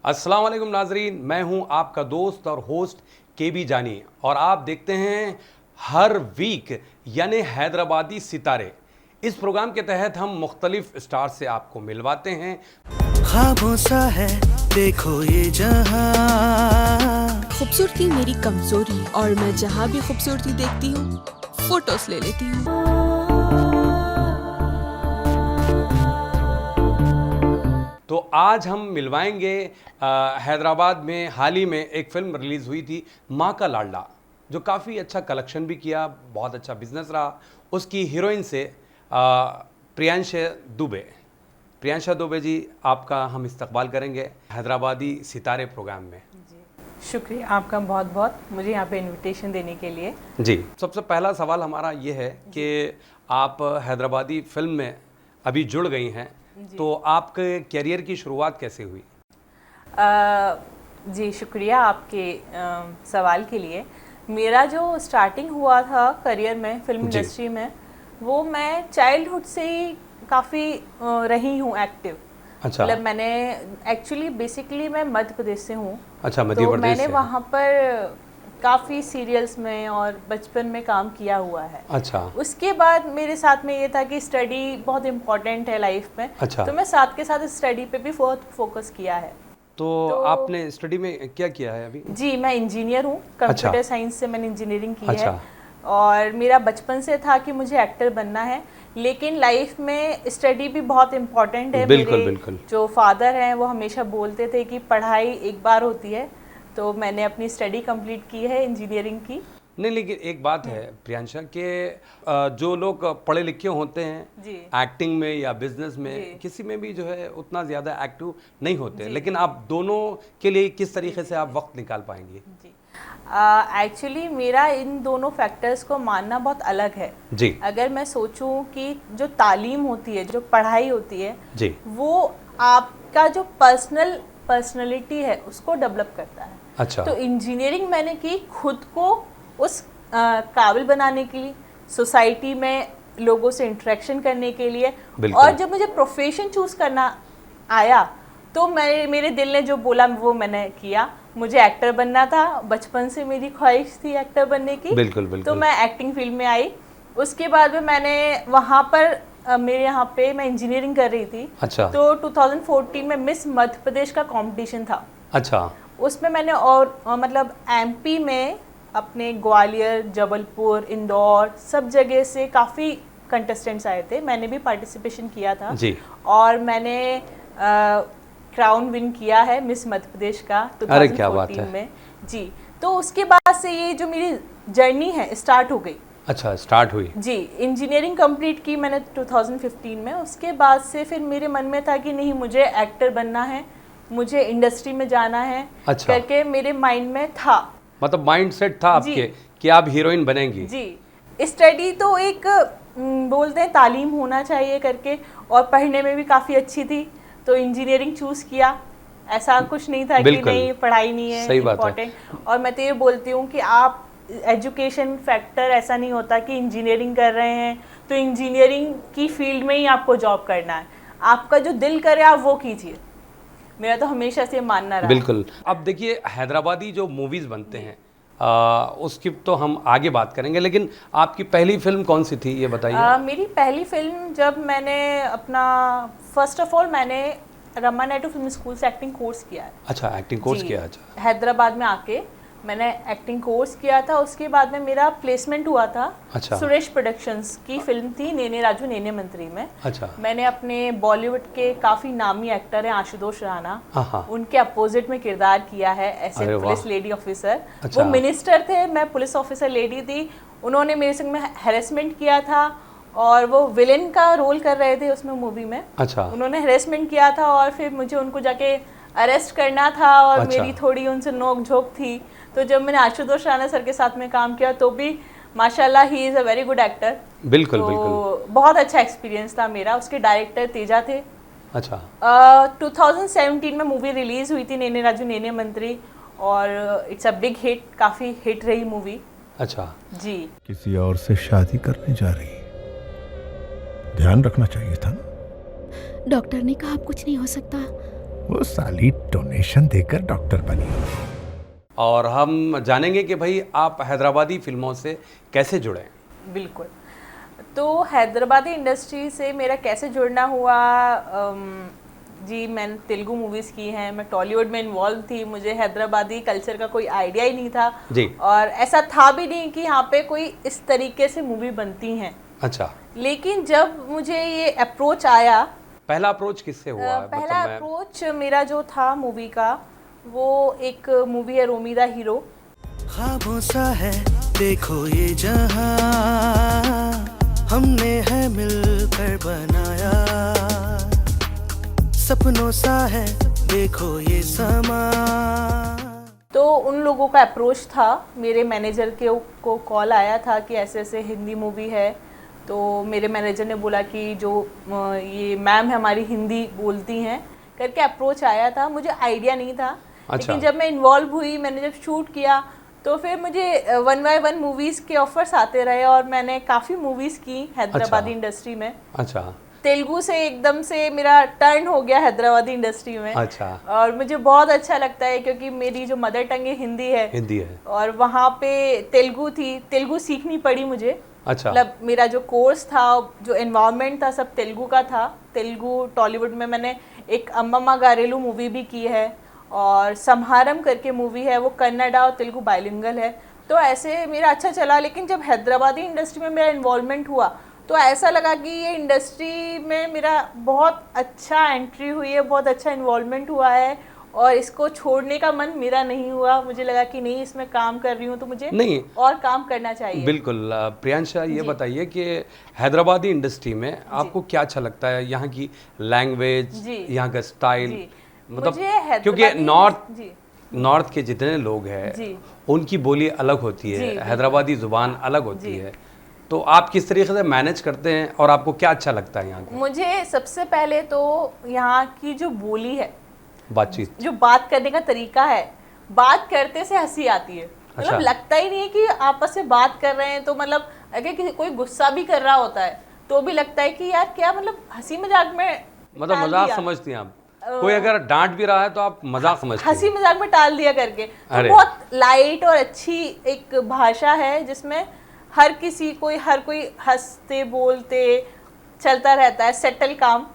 अस्सलाम वालेकुम नाजरीन, मैं हूं आपका दोस्त और होस्ट केबी जानी और आप देखते हैं हर वीक यानी हैदराबादी सितारे। इस प्रोग्राम के तहत हम मुख्तलिफ स्टार से आपको मिलवाते हैं। ख्वाबों सा है देखो ये जहां। खूबसूरती मेरी कमजोरी और मैं जहाँ भी खूबसूरती देखती हूँ फोटोज ले लेती हूँ। तो आज हम मिलवाएंगे हैदराबाद में हाल ही में एक फिल्म रिलीज़ हुई थी माँ का लाडला, जो काफ़ी अच्छा कलेक्शन भी किया, बहुत अच्छा बिजनेस रहा। उसकी हीरोइन से प्रियांशा दुबे। प्रियांशा दुबे जी, आपका हम इस्तकबाल करेंगे हैदराबादी सितारे प्रोग्राम में। शुक्रिया आपका बहुत बहुत मुझे यहाँ पे इनविटेशन देने के लिए। जी, सबसे पहला सवाल हमारा ये है कि आप हैदराबादी फिल्म में अभी जुड़ गई हैं, तो आपके करियर की शुरुआत कैसे हुई? जी शुक्रिया आपके सवाल के लिए। मेरा जो स्टार्टिंग हुआ था करियर में फिल्म इंडस्ट्री में, वो मैं चाइल्डहुड से ही काफ़ी रही हूँ एक्टिव। अच्छा। मतलब मैंने एक्चुअली बेसिकली मैं मध्य प्रदेश से हूँ। अच्छा, मध्य तो प्रदेश मैंने से। वहाँ पर काफ़ी सीरियल्स में और बचपन में काम किया हुआ है। अच्छा। उसके बाद मेरे साथ में ये था कि स्टडी बहुत इम्पोर्टेंट है लाइफ में। अच्छा। तो मैं साथ के साथ स्टडी पे भी बहुत फोकस किया है। तो आपने स्टडी में क्या किया है अभी? जी, मैं इंजीनियर हूँ। कंप्यूटर साइंस से मैंने इंजीनियरिंग की अच्छा। है। और मेरा बचपन से था कि मुझे एक्टर बनना है, लेकिन लाइफ में स्टडी भी बहुत इम्पोर्टेंट है। बिल्कुल, मेरे बिल्कुल। जो फादर हैं वो हमेशा बोलते थे कि पढ़ाई एक बार होती है, तो मैंने अपनी स्टडी कंप्लीट की है इंजीनियरिंग की। नहीं, लेकिन एक बात है प्रियांशा के जो लोग पढ़े लिखे होते हैं जी। एक्टिंग में या बिजनेस में, जी। किसी में भी जो है उतना ज़्यादा एक्टिव नहीं होते, लेकिन आप दोनों के लिए किस तरीके से आप वक्त निकाल पाएंगी? जी, एक्चुअली मेरा इन दोनों फैक्टर्स को मानना बहुत अलग है। जी। अगर मैं सोचूं कि जो तालीम होती है, जो पढ़ाई होती है, जी। वो आपका जो पर्सनैलिटी है उसको डेवलप करता है। अच्छा। तो इंजीनियरिंग मैंने की खुद को उस काबिल बनाने के लिए, सोसाइटी में लोगों से इंटरेक्शन करने के लिए। और जब मुझे प्रोफेशन चूज करना आया तो मेरे दिल ने जो बोला वो मैंने किया। मुझे एक्टर बनना था, बचपन से मेरी ख्वाहिश थी एक्टर बनने की। बिल्कुल, बिल्कुल। तो मैं एक्टिंग फील्ड में आई। उसके बाद में मैंने वहाँ पर मेरे यहाँ पे मैं इंजीनियरिंग कर रही थी। अच्छा। तो 2014 में मिस मध्य प्रदेश का कंपटीशन था। अच्छा। उसमें मैंने मतलब एमपी में अपने ग्वालियर, जबलपुर, इंदौर सब जगह से काफ़ी कंटेस्टेंट्स आए थे। मैंने भी पार्टिसिपेशन किया था। जी। और मैंने क्राउन विन किया है मिस मध्य प्रदेश का 2014 अरे क्या बात है। में। जी, तो उसके बाद से ये जो मेरी जर्नी है स्टार्ट हो गई। अच्छा, स्टार्ट हुई। जी, इंजीनियरिंग कंप्लीट की मैंने 2015 में। उसके बाद से फिर मेरे मन में था कि नहीं, मुझे एक्टर बनना है, मुझे इंडस्ट्री में जाना है। अच्छा। करके मेरे माइंड में था, मतलब माइंड सेट था आपके कि आप हीरोइन बनेंगी। जी। स्टडी तो एक बोलते हैं तालीम होना चाहिए करके, और पढ़ने में भी काफ़ी अच्छी थी, तो इंजीनियरिंग चूज किया। ऐसा कुछ नहीं था कि नहीं पढ़ाई नहीं है इम्पोर्टेंट। और मैं तो ये बोलती हूँ कि आप एजुकेशन फैक्टर ऐसा नहीं होता कि इंजीनियरिंग कर रहे हैं तो इंजीनियरिंग की फील्ड में ही आपको जॉब करना है। आपका जो दिल करे आप वो कीजिए। मेरा तो हमेशा से मानना रहा। बिल्कुल। अब देखिए, हैदराबादी जो मूवीज़ बनते हैं उसकी तो हम आगे बात करेंगे, लेकिन आपकी पहली फिल्म कौन सी थी ये बताइए। मेरी पहली फिल्म जब मैंने अपना फर्स्ट ऑफ ऑल मैंने रमा नायडू फिल्म स्कूल से एक्टिंग कोर्स किया है। अच्छा, एक्टिंग कोर्स किया। अच्छा। हैदराबाद में आके मैंने एक्टिंग कोर्स किया था। उसके बाद में मेरा प्लेसमेंट हुआ था। अच्छा। सुरेश प्रोडक्शंस की फिल्म थी नेने राजू नेने मंत्री में। अच्छा। मैंने अपने बॉलीवुड के काफ़ी नामी एक्टर हैं आशुतोष राणा, हाँ। उनके अपोजिट में किरदार किया है ऐसे पुलिस लेडी ऑफिसर। अच्छा। वो मिनिस्टर थे, मैं पुलिस ऑफिसर लेडी थी। उन्होंने मेरे संग में हैरेसमेंट किया था और वो विलेन का रोल कर रहे थे उसमें मूवी में। अच्छा। उन्होंने हैरेसमेंट किया था और फिर मुझे उनको जाके अरेस्ट करना था और अच्छा। मेरी थोड़ी उनसे नोक झोंक थी। तो जब मैंने आशुतोष राणा सर के साथ में काम किया तो भी माशाल्लाह he is a very good actor. बिल्कुल, तो बिल्कुल। बहुत अच्छा एक्सपीरियंस था मेरा। उसके डायरेक्टर तेजा थे। अच्छा। 2017 में मूवी रिलीज हुई थी नेने राजू नेने मंत्री, और इट्स अ बिग हिट, काफ़ी हिट रही मूवी। अच्छा। जी। किसी और से शादी करने जा रही, ध्यान रखना चाहिए था ना। डॉक्टर ने कहा अब कुछ नहीं हो सकता, वो साली डोनेशन देकर डॉक्टर बनी। और हम जानेंगे कि भाई आप हैदराबादी फिल्मों से कैसे जुड़े। बिल्कुल। तो हैदराबादी इंडस्ट्री से मेरा कैसे जुड़ना हुआ, जी मैंने तेलुगु मूवीज़ की हैं, मैं टॉलीवुड में इन्वॉल्व थी, मुझे हैदराबादी कल्चर का कोई आइडिया ही नहीं था जी। और ऐसा था भी नहीं कि यहाँ पे कोई इस तरीके से मूवी बनती हैं। अच्छा। लेकिन जब मुझे ये अप्रोच आया, पहला अप्रोच किससे हुआ? पहला अप्रोच मेरा जो था मूवी का, वो एक मूवी है रोमी द हीरो। ख्वाबों सा है देखो ये जहां, हमने है मिलकर बनाया, सपनों सा है देखो ये समा। तो उन लोगों का अप्रोच था, मेरे मैनेजर को कॉल आया था कि ऐसे ऐसे हिंदी मूवी है। तो मेरे मैनेजर ने बोला कि जो ये मैम है हमारी हिंदी बोलती हैं करके अप्रोच आया था, मुझे आइडिया नहीं था। अच्छा। लेकिन जब मैं इन्वॉल्व हुई, मैंने जब शूट किया, तो फिर मुझे 1 बाय 1 मूवीज़ के ऑफर्स आते रहे और मैंने काफ़ी मूवीज़ की हैदराबादी इंडस्ट्री में। अच्छा। तेलुगु से एकदम से मेरा टर्न हो गया हैदराबादी इंडस्ट्री में। अच्छा। और मुझे बहुत अच्छा लगता है क्योंकि मेरी जो मदर टंग है हिंदी है और वहाँ पे तेलुगु थी, तेलुगु सीखनी पड़ी मुझे। अच्छा। मतलब मेरा जो कोर्स था, जो एनवायरनमेंट था, सब तेलुगु का था। तेलुगु टॉलीवुड में मैंने एक अम्मा गारेलू मूवी भी की है और संहारम करके मूवी है, वो कन्नड़ा और तेलुगु बाइलिंगुअल है। तो ऐसे मेरा अच्छा चला। लेकिन जब हैदराबादी इंडस्ट्री में मेरा इन्वॉल्वमेंट हुआ तो ऐसा लगा कि ये इंडस्ट्री में मेरा बहुत अच्छा एंट्री हुई है, बहुत अच्छा इन्वॉल्वमेंट हुआ है और इसको छोड़ने का मन मेरा नहीं हुआ। मुझे लगा कि नहीं, इसमें काम कर रही हूँ तो मुझे नहीं और काम करना चाहिए। बिल्कुल। प्रियांशा, ये बताइए कि हैदराबादी इंडस्ट्री में आपको क्या अच्छा लगता है? यहाँ की लैंग्वेज, यहाँ का स्टाइल, मतलब क्योंकि नॉर्थ के जितने लोग हैं उनकी बोली अलग होती है, हैदराबादी जुबान अलग होती है। तो आप किस तरीके से मैनेज करते हैं और आपको क्या अच्छा लगता है यहाँ का? मुझे सबसे पहले तो यहाँ की जो बोली है, बातचीत, जो बात करने का तरीका है, बात करते से हंसी आती है। मतलब लगता ही नहीं है कि आपस में बात कर रहे हैं। तो मतलब अगर कोई गुस्सा भी कर रहा होता है तो भी लगता है कि यार क्या, मतलब हंसी मजाक में, मतलब मजाक समझती हैं आप? कोई अगर डांट भी रहा है तो आप मजाक समझते हैं? हंसी मजाक में टाल दिया करके। तो बहुत लाइट और अच्छी एक भाषा है जिसमें हर कोई हंसते बोलते चलता रहता है, सेटल काम।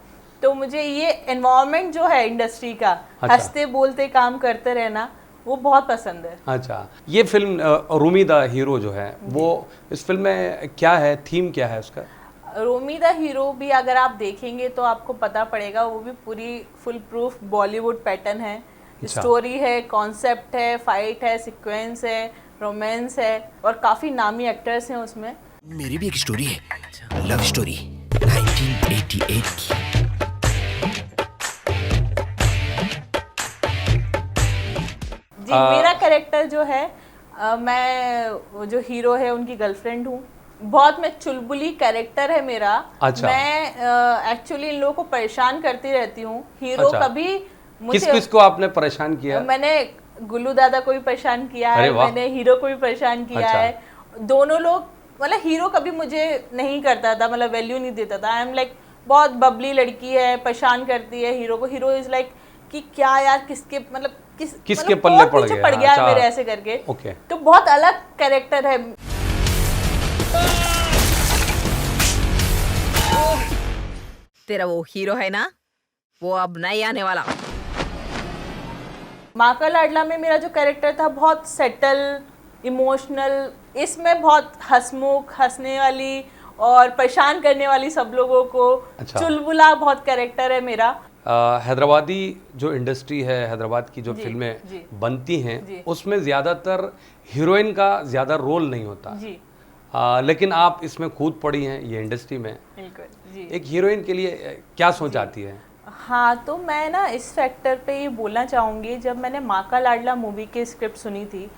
तो मुझे ये एनवायरनमेंट जो है इंडस्ट्री का, हंसते बोलते काम करते रहना, वो बहुत पसंद है। अच्छा। ये फिल्म रोमी द हीरो जो है, वो इस फिल्म में क्या है, थीम क्या है उसका? रोमी द हीरो भी अगर आप देखेंगे तो आपको पता पड़ेगा, वो भी पूरी फुल प्रूफ बॉलीवुड पैटर्न है। स्टोरी है, कॉन्सेप्ट है, फाइट है, सीक्वेंस है, रोमांस है और काफी नामी एक्टर्स हैं उसमें। मेरी भी एक स्टोरी है, लव स्टोरी 1988 की। जी, मेरा कैरेक्टर जो है, मैं जो हीरो है उनकी गर्लफ्रेंड हूँ। बहुत मैं चुलबुली कैरेक्टर है मेरा। अच्छा। मैं एक्चुअली इन लोगों को परेशान करती रहती हूँ। हीरो कभी किस को आपने परेशान किया? मैंने गुल्लू दादा को भी परेशान किया है, मैंने हीरो को भी परेशान किया है। दोनों लोग, मतलब हीरो कभी मुझे नहीं करता था, मतलब वैल्यू नहीं देता था। आई एम लाइक बहुत बबली लड़की है, परेशान करती है हीरो को। हीरो इज लाइक कि क्या यार, किसके मतलब किसके पल्ले पड़ गया है मेरे, ऐसे करके। ओके। तो बहुत अलग कैरेक्टर है। तेरा वो हीरो है ना, वो अब नहीं आने वाला। माँ का लाडला में मेरा जो कैरेक्टर था बहुत सेटल, इमोशनल। इसमें बहुत हंसमुख, हंसने वाली और परेशान करने वाली सब लोगों को। अच्छा। चुलबुला बहुत कैरेक्टर है मेरा। हैदराबादी जो इंडस्ट्री है, हैदराबाद की जो फिल्में बनती हैं उसमें ज़्यादातर हीरोइन का ज़्यादा रोल नहीं होता जी। लेकिन आप इसमें कूद पड़ी हैं ये इंडस्ट्री में। बिल्कुल जी। एक हीरोइन के लिए क्या सोच आती है? हाँ, तो मैं ना इस फैक्टर पे ये बोलना चाहूँगी, जब मैंने माँ का लाडला मूवी की स्क्रिप्ट सुनी थी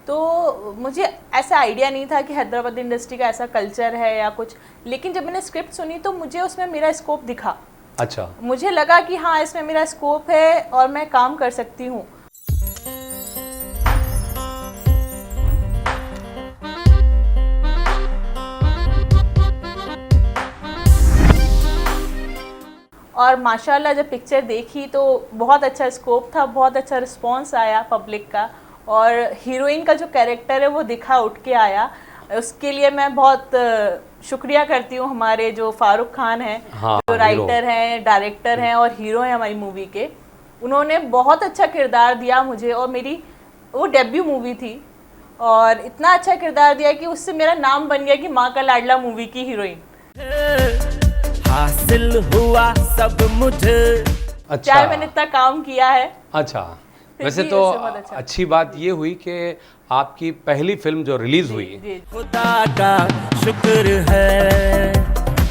तो मुझे ऐसा आइडिया नहीं था कि हैदराबाद इंडस्ट्री का ऐसा कल्चर है या कुछ। लेकिन जब मैंने स्क्रिप्ट सुनी तो मुझे उसमें मेरा स्कोप दिखा। अच्छा। मुझे लगा कि हाँ, इसमें मेरा स्कोप है और मैं काम कर सकती हूँ। और और माशाल्लाह जब पिक्चर देखी तो बहुत अच्छा स्कोप था, बहुत अच्छा रिस्पांस आया पब्लिक का, और हीरोइन का जो कैरेक्टर है वो दिखा उठ के आया। उसके लिए मैं बहुत शुक्रिया करती हूँ हमारे जो फारूक खान हैं, जो राइटर हैं, डायरेक्टर हैं और हीरो हैं हमारी मूवी के। उन्होंने बहुत अच्छा किरदार दिया मुझे, और मेरी वो डेब्यू मूवी थी और इतना अच्छा किरदार दिया कि उससे मेरा नाम बन गया कि माँ का लाडला मूवी की हीरोइन। हासिल हुआ सब मुझे। अच्छा, चाहे मैंने इतना काम किया है। अच्छा, वैसे तो अच्छी बात ये हुई कि आपकी पहली फिल्म जो रिलीज हुई, खुदा का शुक्र है,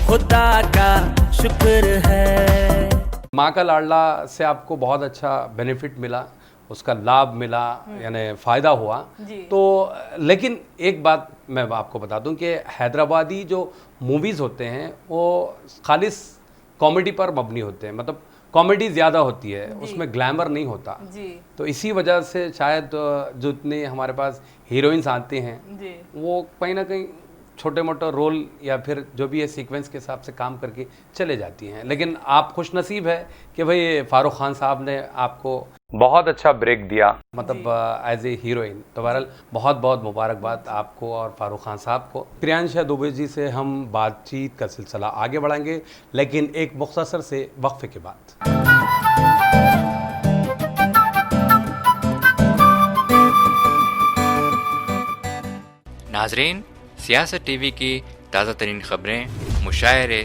खुदा का शुक्र है। माँ का लाडला से आपको बहुत अच्छा बेनिफिट मिला, उसका लाभ मिला, यानी फ़ायदा हुआ। तो लेकिन एक बात मैं आपको बता दूं कि हैदराबादी जो मूवीज़ होते हैं वो खालिस कॉमेडी पर मबनी होते हैं, मतलब कॉमेडी ज़्यादा होती है, उसमें ग्लैमर नहीं होता जी। तो इसी वजह से शायद जो इतने हमारे पास हीरोइंस आते हैं जी। वो कहीं ना कहीं छोटे मोटे रोल या फिर जो भी है सीक्वेंस के हिसाब से काम करके चले जाती हैं। लेकिन आप खुशनसीब है कि भाई फारूक खान साहब ने आपको बहुत अच्छा ब्रेक दिया, मतलब एज ए हीरोइन। तो बहरहाल बहुत बहुत मुबारकबाद आपको और फारूक खान साहब को। प्रियांशा दुबे जी से हम बातचीत का सिलसिला आगे बढ़ाएंगे, लेकिन एक मुख्तसर से वक्फे के बाद। नाजरीन, सियासत टीवी की ताज़ा तरीन ख़बरें, मुशायरे,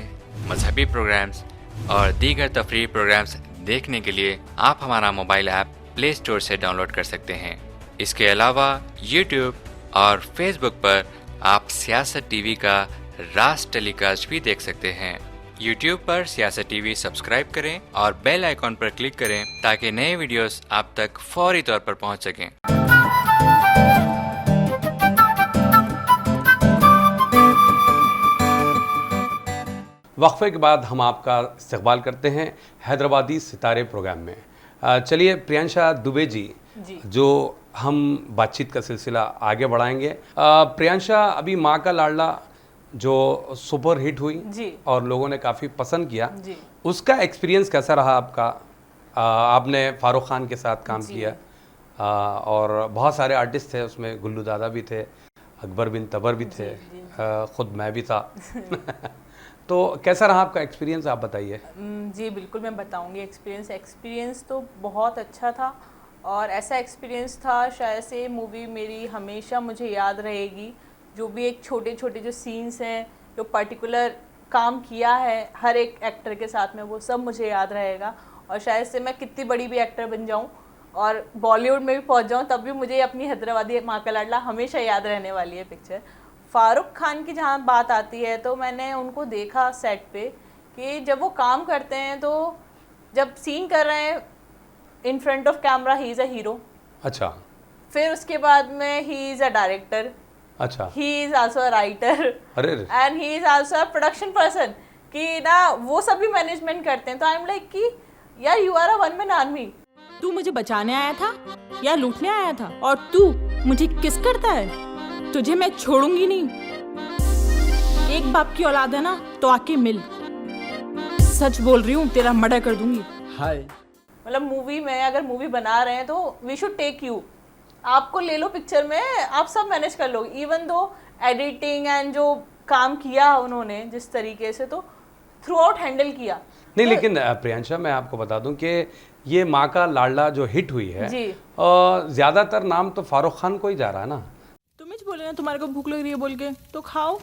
मजहबी प्रोग्राम्स और दीगर तफरीही प्रोग्राम्स देखने के लिए आप हमारा मोबाइल ऐप प्ले स्टोर से डाउनलोड कर सकते हैं। इसके अलावा यूट्यूब और फेसबुक पर आप सियासत टीवी का राज टेलीकास्ट भी देख सकते हैं। यूट्यूब पर सियासत टीवी सब्सक्राइब करें और बेल आइकॉन पर क्लिक करें ताकि नए वीडियोस आप तक फौरी तौर पर पहुंच सकें। वक्फे के बाद हम आपका इस्तकबाल करते हैं हैदराबादी सितारे प्रोग्राम में। चलिए प्रियांशा दुबे जी, जो हम बातचीत का सिलसिला आगे बढ़ाएंगे। प्रियांशा, अभी माँ का लाडला जो सुपर हिट हुई जी। और लोगों ने काफ़ी पसंद किया जी। उसका एक्सपीरियंस कैसा रहा आपका? आपने फारूक खान के साथ काम किया और बहुत सारे आर्टिस्ट थे उसमें, गुल्लू दादा भी थे, अकबर बिन तबर भी थे, ख़ुद मैं भी था तो कैसा रहा आपका एक्सपीरियंस, आप बताइए। जी बिल्कुल, मैं बताऊंगी एक्सपीरियंस तो बहुत अच्छा था, और ऐसा एक्सपीरियंस था शायद से मूवी मेरी हमेशा मुझे याद रहेगी। जो भी एक छोटे छोटे जो सीन्स हैं, जो पर्टिकुलर काम किया है हर एक एक्टर के साथ में, वो सब मुझे याद रहेगा। और शायद से मैं कितनी बड़ी भी एक्टर बन जाऊँ और बॉलीवुड में भी पहुँच जाऊँ, तब भी मुझे अपनी हैदराबादी माँ का लाडला हमेशा याद रहने वाली है पिक्चर। फारूक खान की जहाँ बात आती है तो मैंने उनको देखा सेट पे कि जब वो काम करते हैं तो जब सीन कर रहे हैं in front of camera he is a hero. अच्छा। फिर उसके बाद में ही इज़ अ डायरेक्टर। अच्छा। He is also a writer. अरे। And he is also a production person, कि ना वो सब भी मैनेजमेंट करते हैं। तो आई एम लाइक कि यार you are a one man army. तू मुझे बचाने आया था या लूटने आया था? और तू मुझे किस करता है? तुझे मैं छोड़ूंगी नहीं। एक बाप की औलाद है ना, तो आके मिल। सच बोल रही हूँ, तेरा मर्डर कर दूंगी। हाय, मतलब मूवी में अगर मूवी बना रहे हैं तो वी शुड टेक यू, आपको ले लो पिक्चर में, आप सब मैनेज कर लो। इवन दो एडिटिंग एंड जो काम किया उन्होंने जिस तरीके से, तो थ्रू आउट हैंडल किया। नहीं, तो लेकिन प्रियांशा मैं आपको बता दूं कि ये माँ का लाडला जो हिट हुई है, ज़्यादातर नाम तो फारूक खान को ही जा रहा है ना। तुम ही बोले ना तुम्हारे को भूख लग रही है बोल के, तो खाओ।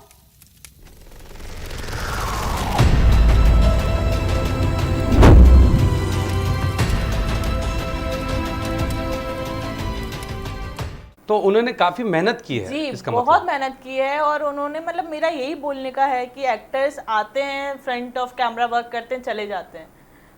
तो उन्होंने काफ़ी मेहनत की है। जी, इसका बहुत मतलब मेहनत की है। और उन्होंने, मतलब मेरा यही बोलने का है कि एक्टर्स आते हैं, फ्रंट ऑफ कैमरा वर्क करते हैं, चले जाते हैं।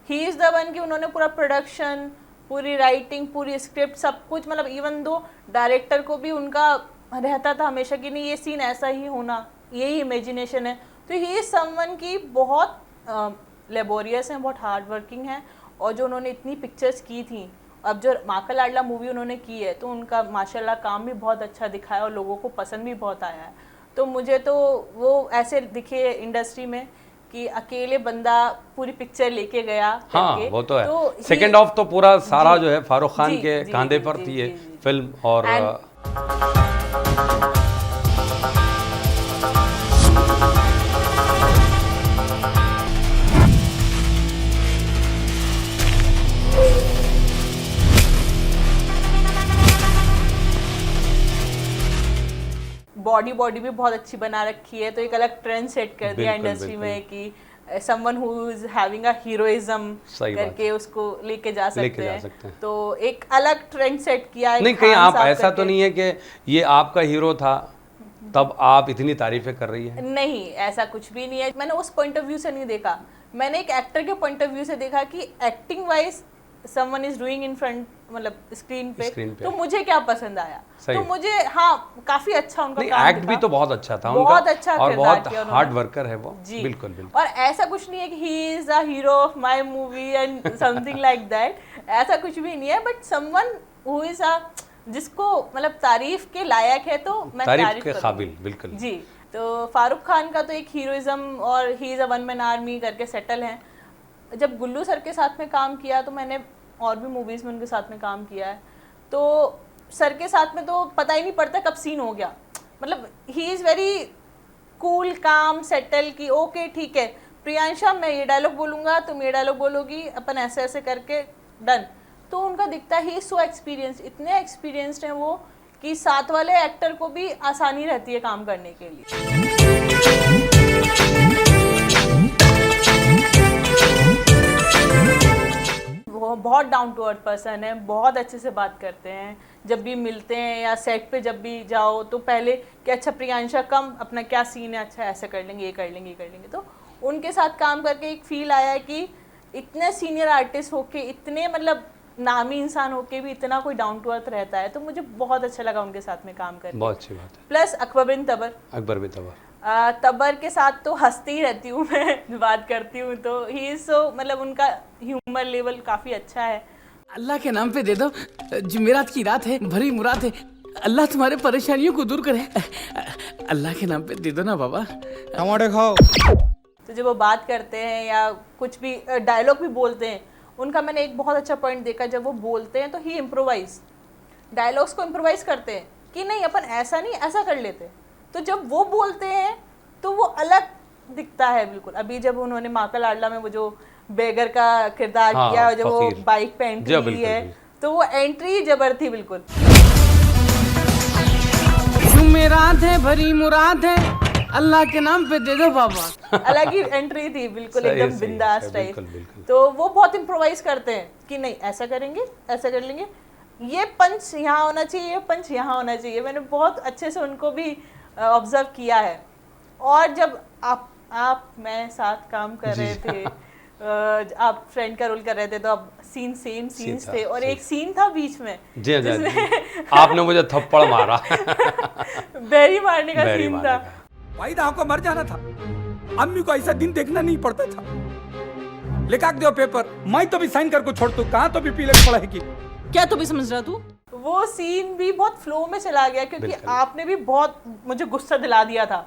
ही इज़ द वन कि उन्होंने पूरा प्रोडक्शन, पूरी राइटिंग, पूरी स्क्रिप्ट, सब कुछ, मतलब इवन दो डायरेक्टर को भी उनका रहता था हमेशा कि नहीं ये सीन ऐसा ही होना, यही इमेजिनेशन है। तो ही इज़ समवन की बहुत लेबोरियस हैं, बहुत हार्ड वर्किंग हैं। और जो उन्होंने इतनी पिक्चर्स की थी, अब जो माँ का लाडला मूवी उन्होंने की है, तो उनका माशाल्लाह काम भी बहुत अच्छा दिखा है और लोगों को पसंद भी बहुत आया है। तो मुझे तो वो ऐसे दिखे इंडस्ट्री में कि अकेले बंदा पूरी पिक्चर लेके गया हाँ करके। वो तो है। सेकेंड ऑफ तो पूरा सारा जो है फारूक खान जी, के जी, कांधे जी, पर जी, थी ये जी, जी। फिल्म। और बॉडी भी बहुत अच्छी बना रखी है, तो एक अलग ट्रेंड सेट कर दिया बिल्कुल, इंडस्ट्री में कि someone who is having a heroism सही बात करके उसको लेके जा लेके जा सकते सकते हैं। हैं। तो एक अलग ट्रेंड सेट किया है नहीं कहीं खान आप साहब ऐसा तो करके। नहीं है कि ये आपका हीरो था तब आप इतनी तारीफें कर रही है? नहीं, ऐसा कुछ भी नहीं है। मैंने उस पॉइंट ऑफ व्यू से नहीं देखा, मैंने एक एक्टर के पॉइंट ऑफ व्यू से देखा कि acting wise someone is doing in front, मतलब स्क्रीन पे तो मुझे क्या पसंद आया। तो मुझे हाँ काफी अच्छा उनका काम एक्ट भी तो बहुत अच्छा था बहुत उनका, अच्छा और किरदार बहुत किया हार्ड वर्कर है वो। जी बिल्कुल बिल्कुल। और ऐसा कुछ नहीं है कि he is the hero of my movie and something like that, ऐसा कुछ भी नहीं है। But someone who is a जिसको मतलब तारीफ के लायक है तो मैं तारीफ के काबिल। बिल्कुल जी। तो फारूक खान का तो एक हीरोइज्म और he is a one man army करके सेटल है। जब गुल्लू सर के साथ में काम किया तो मैंने और भी मूवीज में उनके साथ में काम किया है, तो सर के साथ में तो पता ही नहीं पड़ता कब सीन हो गया। मतलब ही इज़ वेरी कूल काम सेटल की ओके ठीक है प्रियांशा मैं ये डायलॉग बोलूँगा तुम ये डायलॉग बोलोगी, अपन ऐसे ऐसे करके डन। तो उनका दिखता ही सो एक्सपीरियंस, इतने एक्सपीरियंस्ड हैं वो कि साथ वाले एक्टर को भी आसानी रहती है काम करने के लिए। वो बहुत डाउन टू अर्थ पर्सन है, बहुत अच्छे से बात करते हैं। जब भी मिलते हैं या सेट पे जब भी जाओ तो पहले कि अच्छा प्रियांशा कम अपना क्या सीन है, अच्छा ऐसा कर लेंगे ये कर लेंगे ये कर लेंगे। तो उनके साथ काम करके एक फील आया है कि इतने सीनियर आर्टिस्ट होके इतने मतलब नामी इंसान होके भी इतना कोई डाउन टू अर्थ रहता है, तो मुझे बहुत अच्छा लगा उनके साथ में काम करके। बहुत अच्छी बात है। प्लस अकबर बिन तबर, तबर के साथ तो हंसती ही रहती हूँ मैं बात करती हूँ तो ही इज सो मतलब उनका ह्यूमर लेवल काफ़ी अच्छा है। अल्लाह के नाम पे दे दो, जुमेरात की रात है, भरी मुराद है, अल्लाह तुम्हारे परेशानियों को दूर करे। अल्लाह के नाम पे दे दो ना बाबा। टमाटर खाओ। तो जब वो बात करते हैं या कुछ भी डायलॉग भी बोलते हैं, उनका मैंने एक बहुत अच्छा पॉइंट देखा, जब वो बोलते हैं तो ही इम्प्रोवाइज डायलॉग्स को इम्प्रोवाइज करते हैं कि नहीं अपन ऐसा नहीं ऐसा कर लेते। तो जब वो बोलते हैं तो वो अलग दिखता है बिल्कुल। अभी जब उन्होंने माँ का लाडला में वो जो बेगर का किरदार किया, जब वो बाइक पे एंट्री ली है तो वो एंट्री जबर थी बिल्कुल। जुमेरात है, भरी मुराद है, अल्लाह के नाम पे दे दो बाबा। अलग ही एंट्री थी बिल्कुल, एकदम बिंदास टाइप। तो वो बहुत इम्प्रोवाइज करते हैं कि नहीं ऐसा करेंगे ऐसा कर लेंगे, ये पंच यहाँ होना चाहिए ये पंच यहाँ होना चाहिए। मैंने बहुत अच्छे से उनको भी ऑब्जर्व किया है। और जब आप मैं साथ काम कर रहे थे, आप फ्रेंड का रोल कर रहे थे, तो अब सीन सेम सीन्स थे और एक सीन था बीच में जिसमें आपने मुझे थप्पड़ मारा। बैरी मारने का सीन था। भाई दाव को मर जाना था, अम्मी को ऐसा दिन देखना नहीं पड़ता था। लिखा दो पेपर, मैं तो भी साइन कर को छोड़ तू, कहाँ तो भी पीले पड़ेगी। क्या तू भी समझ रहा तू? वो सीन भी बहुत फ्लो में चला गया क्योंकि आपने भी बहुत मुझे गुस्सा दिला दिया था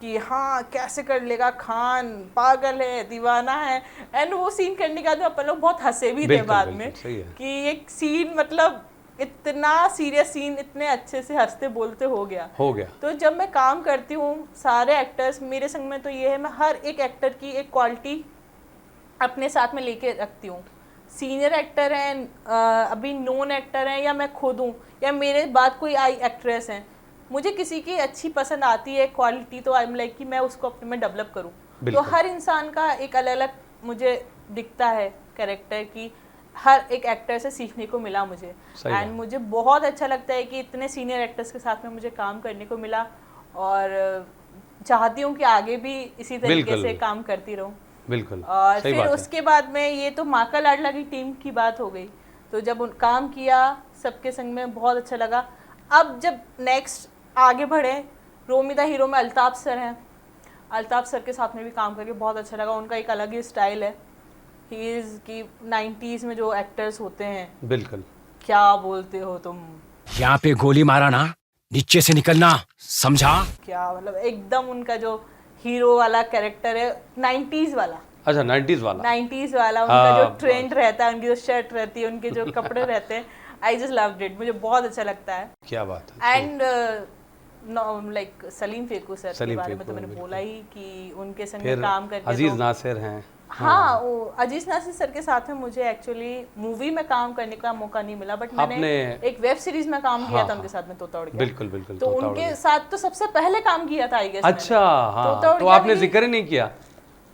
कि हाँ कैसे कर लेगा खान, पागल है दीवाना है। एंड वो सीन करने के बाद अपन लोग बहुत हंसे भी थे बाद में कि एक सीन मतलब इतना सीरियस सीन इतने अच्छे से हंसते बोलते हो गया। तो जब मैं काम करती हूँ सारे एक्टर्स मेरे संग में, तो ये है मैं हर एक एक्टर की एक क्वालिटी अपने साथ में लेके रखती हूँ। सीनियर एक्टर हैं, अभी नोन एक्टर हैं, या मैं खुद हूँ, या मेरे बाद कोई आई एक्ट्रेस हैं, मुझे किसी की अच्छी पसंद आती है क्वालिटी तो आई एम लाइक कि मैं उसको अपने में डेवलप करूँ। तो हर इंसान का एक अलग अलग मुझे दिखता है कैरेक्टर की, हर एक एक्टर से सीखने को मिला मुझे। एंड मुझे बहुत अच्छा लगता है कि इतने सीनियर एक्टर्स के साथ में मुझे काम करने को मिला और चाहती हूँ कि आगे भी इसी तरीके से काम करती रहूँ। बिल्कुल। और फिर उसके बाद में ये तो माँ का लाडला की टीम की बात हो गई, तो जब काम किया सबके संग में बहुत अच्छा लगा। अब जब नेक्स्ट आगे बढ़े, रोमिदा हीरो में अल्ताफ सर हैं, अल्ताफ सर के साथ में भी काम करके बहुत अच्छा लगा। उनका एक अलग ही स्टाइल है, ही इज की 90s में जो एक्टर्स होते हैं, बिल्कुल क्या बोलते हो तुम, यहाँ पे गोली मारा ना नीचे से निकलना, समझा? क्या मतलब एकदम उनका जो हीरो वाला कैरेक्टर है, 90s वाला। अच्छा 90s वाला, 90s वाला उनका जो ट्रेंड रहता है, उनकी जो शर्ट रहती है, उनके जो कपड़े रहते हैं, आई जस्ट लव्ड इट, मुझे बहुत अच्छा लगता है। क्या बात है। एंड लाइक सलीम फेकू सर के बारे में तो मैंने बोला ही कि उनके संग में काम करके, अजीज नासिर हैं। हाँ, वो अजीज नासिर सर के साथ में मुझे एक्चुअली मूवी में काम करने का मौका नहीं मिला, बट मैंने एक वेब सीरीज में काम किया था उनके साथ में, तोता उड़ गया। बिल्कुल बिल्कुल। तो उनके साथ तो सबसे पहले काम किया था आई गेस। अच्छा हाँ, तो आपने जिक्र ही नहीं किया।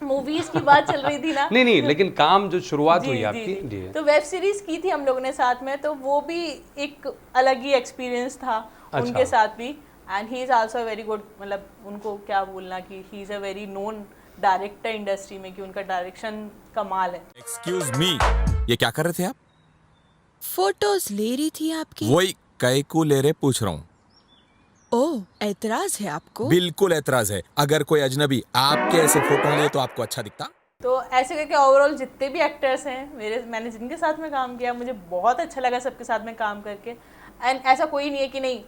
मूवीज की बात चल रही थी ना। नहीं, लेकिन काम जो शुरुआत हुई आपकी जी, तो वेब सीरीज की थी हम लोगों ने साथ में, तो वो भी एक अलग ही एक्सपीरियंस था उनके साथ भी। And he is also very good, मतलब उनको क्या बोलना कि he is a very known director industry में, कि उनका डायरेक्शन कमाल है। एक्सक्यूज मी, ये क्या कर रहे थे आप? फोटोज ले रही थी आपकी। वही कै को ले रहे पूछ रहा हूँ। ओह, ऐतराज है आपको? बिल्कुल ऐतराज है। अगर कोई अजनबी आपके ऐसे फोटो ले तो आपको अच्छा दिखता? तो ऐसे करके ओवरऑल जितने भी एक्टर्स हैं मैंने जिनके साथ में काम किया, मुझे बहुत अच्छा लगा सबके साथ में काम करके। एंड ऐसा कोई नहीं है कि नहीं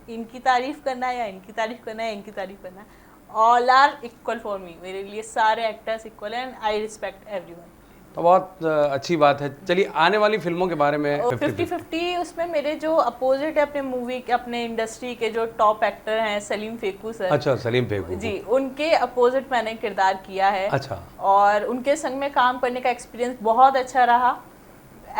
इनकी तारीफ करना है या इनकी तारीफ करना है, इनकी तारीफ करना है। All are equal for me, मेरे लिए सारे एक्टर्स इक्वल हैं एंड आई रिस्पेक्ट एवरीवन। तो बहुत अच्छी बात है। चलिए आने वाली फिल्मों के बारे में 50-50 उसमें मेरे जो अपोजिट है अपने मूवी के, अपने इंडस्ट्री के जो टॉप एक्टर हैं सलीम फेकू सर। अच्छा, सलीम फेकू जी, उनके अपोजिट मैंने किरदार किया है। अच्छा। और उनके संग में काम करने का एक्सपीरियंस बहुत अच्छा रहा।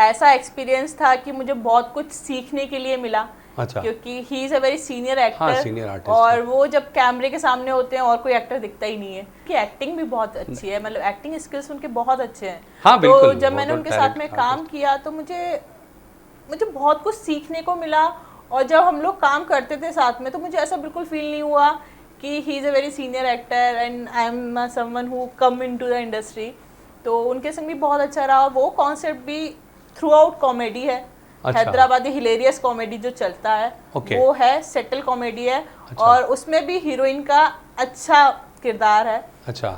ऐसा एक्सपीरियंस था कि मुझे बहुत कुछ सीखने के लिए मिला। अच्छा। क्योंकि he is a very senior actor. हाँ, सीनियर आर्टिस्ट। और वो जब कैमरे के सामने होते हैं और कोई एक्टर दिखता ही नहीं है। कि एक्टिंग भी बहुत अच्छी है, मतलब एक्टिंग स्किल्स उनके बहुत अच्छे हैं। हाँ, तो जब मैंने उनके साथ में काम किया तो मुझे बहुत कुछ सीखने को मिला। और जब हम लोग काम करते थे साथ में तो मुझे ऐसा बिल्कुल फील नहीं हुआ कि he is a very senior actor and I am someone who come into the industry. तो उनके संग भी बहुत अच्छा रहा। वो कॉन्सेप्ट भी थ्रू आउट कॉमेडी है। अच्छा। हैदराबादी हिलेरियस कॉमेडी जो चलता है वो है, सेटल कॉमेडी है। अच्छा। और उसमें भी हीरोइन का अच्छा किरदार है।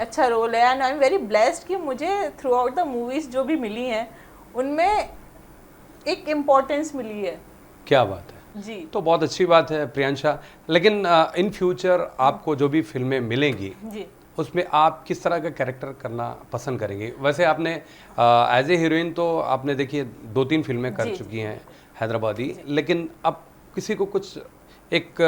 अच्छा रोल है। And I am very blessed कि मुझे थ्रू आउट द मूवीज जो भी मिली हैं उनमें एक इम्पोर्टेंस मिली है। क्या बात है जी। तो बहुत अच्छी बात है प्रियांशा। लेकिन इन फ्यूचर आपको जो भी फिल्में मिलेंगी जी, उसमें आप किस तरह का कैरेक्टर करना पसंद करेंगे? वैसे आपने एज ए हीरोइन तो आपने देखिए 2-3 फिल्में कर चुकी हैं हैदराबादी, लेकिन अब किसी को कुछ एक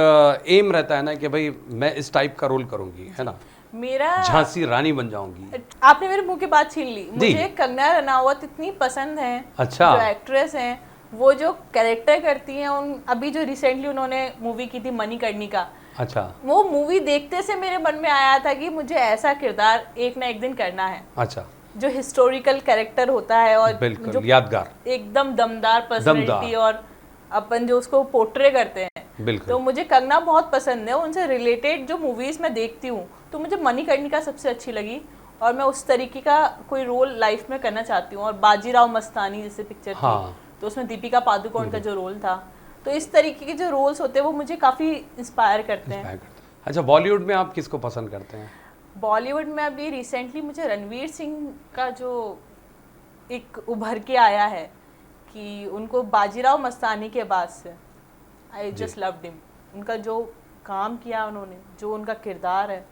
एम रहता है ना कि भाई मैं इस टाइप का रोल करूंगी, है ना, मेरा झांसी रानी बन जाऊंगी। आपने मेरे मुंह की बात छीन ली। मुझे कंगना रनावत इतनी पसंद है। अच्छा। जो एक्ट्रेस हैं, वो जो कैरेक्टर करती हैं, उन अभी जो रिसेंटली उन्होंने मूवी की थी मणिकर्णिका। अच्छा। वो मूवी देखते से मेरे मन में आया था कि मुझे ऐसा किरदार एक ना एक दिन करना है। अच्छा। जो हिस्टोरिकल कैरेक्टर होता है और बिल्कुल जो यादगार, एकदम दमदार पर्सनैलिटी और अपन जो उसको पोर्ट्रे करते हैं। बिल्कुल। तो मुझे कंगना बहुत पसंद है। उनसे रिलेटेड जो मूवीज मैं देखती हूँ तो मुझे मणिकर्णिका सबसे अच्छी लगी और मैं उस तरीके का कोई रोल लाइफ में करना चाहती हूँ। और बाजीराव मस्तानी जैसे पिक्चर थी तो उसमें दीपिका पादुकोण का जो रोल था, तो इस तरीके के जो रोल्स होते हैं वो मुझे काफ़ी इंस्पायर करते हैं। अच्छा, बॉलीवुड में आप किसको पसंद करते हैं? बॉलीवुड में अभी रिसेंटली मुझे रणवीर सिंह का जो एक उभर के आया है कि उनको बाजीराव मस्तानी के बाद से आई जस्ट लव्ड हिम। उनका जो काम किया उन्होंने, जो उनका किरदार है,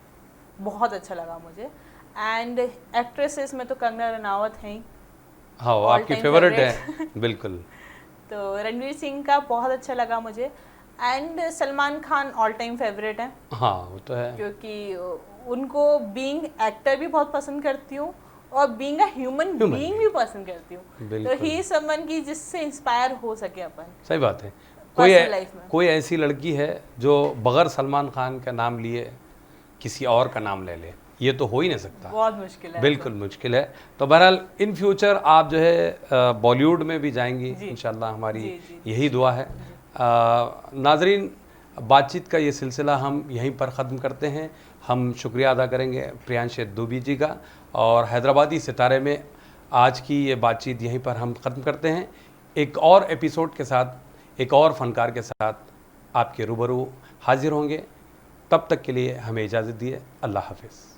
बहुत अच्छा लगा मुझे। एंड एक्ट्रेसेस में तो कंगना रनावत हैं ही। हाँ, वो आपकी फेवरेट है। बिल्कुल। तो रणवीर सिंह का बहुत अच्छा लगा मुझे। And Salman Khan all time favourite है। हाँ, वो तो है, क्योंकि उनको बीइंग एक्टर भी बहुत पसंद करती हूँ और बीइंग अ ह्यूमन बीइंग भी पसंद करती हूँ। तो ही समवन की जिससे इंस्पायर हो सके अपन। सही बात है। कोई ऐसी लड़की है जो बगैर सलमान खान का नाम लिए किसी और का नाम ले ले? ये तो हो ही नहीं सकता। बहुत मुश्किल है। बिल्कुल मुश्किल है। तो बहरहाल इन फ्यूचर आप जो है बॉलीवुड में भी जाएंगी इंशाल्लाह, हमारी यही दुआ है। नाजरीन, बातचीत का ये सिलसिला हम यहीं पर ख़त्म करते हैं। हम शुक्रिया अदा करेंगे प्रियांश दुबी जी का, और हैदराबादी सितारे में आज की ये बातचीत यहीं पर हम ख़त्म करते हैं। एक और एपिसोड के साथ, एक और फ़नकार के साथ आपके रूबरू हाजिर होंगे। तब तक के लिए हमें इजाज़त दिए। अल्लाह हाफ़िज़।